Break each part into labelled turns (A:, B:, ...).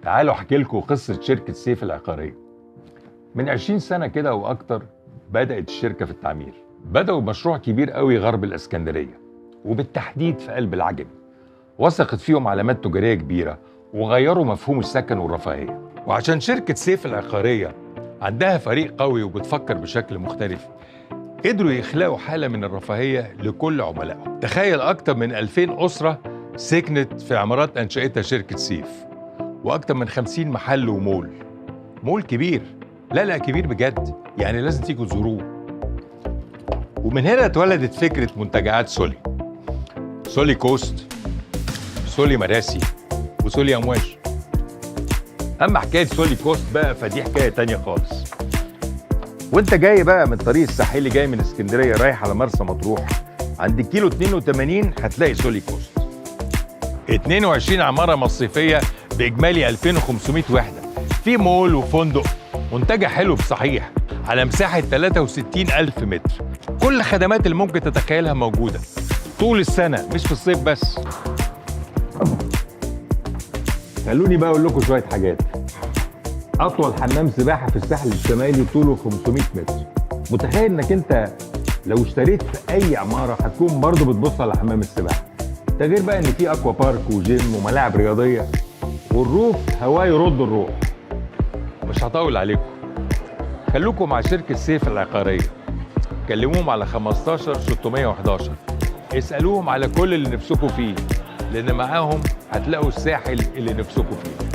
A: تعالوا احكي لكم قصة شركة سيف العقارية. من 20 سنة كده واكتر بدأت الشركة في التعمير. بدأوا بمشروع كبير قوي غرب الاسكندرية، وبالتحديد في قلب العجمي. وثقت فيهم علامات تجارية كبيرة، وغيروا مفهوم السكن والرفاهية. وعشان شركة سيف العقارية عندها فريق قوي وبتفكر بشكل مختلف، قدروا يخلقوا حالة من الرفاهية لكل عملائهم. تخيل أكتر من 2000 أسرة سكنت في عمارات أنشأتها شركة سيف، وأكتر من 50 محل ومول. مول كبير، لا كبير بجد، يعني لازم تيجوا تزوروه. ومن هنا اتولدت فكرة منتجعات سولي كوست، سولي مراسي، وسولي أمواج. أما حكاية سولي كوست بقى فدي حكاية تانية خالص. وانت جاي بقى من الطريق الساحلي، جاي من اسكندرية رايح على مرسى مطروح، عند الكيلو 82 هتلاقي سولي كوست. 22 عمارة مصيفية بإجمالي 2500 وحدة، في مول وفندق، منتجع حلو بصحيح على مساحة 63,000 متر. كل الخدمات اللي ممكن تتخيلها موجودة طول السنة، مش في الصيف بس. خلوني بقى أقول لكم شوية حاجات. أطول حمام سباحة في الساحل الشمالي طوله 500 متر. متخيل إنك أنت لو اشتريت في أي عمارة هتكون برضه بتبص على حمام السباحة. ده غير بقى إن في أكوا بارك وجيم وملاعب رياضية، والروف هواه يرد الروح. مش هطول عليكم، خلوكم مع شركة سيف العقارية. كلموهم على 15 611، اسألوهم على كل اللي نفسكم فيه، لأن معاهم هتلاقوا الساحل اللي نفسكم فيه.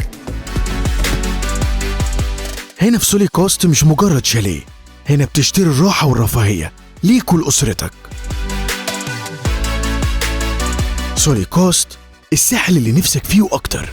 B: هنا في سولي كوست مش مجرد شاليه، هنا بتشتري الراحة والرفاهية ليك ولأسرتك. سولي كوست، الساحل اللي نفسك فيه أكتر.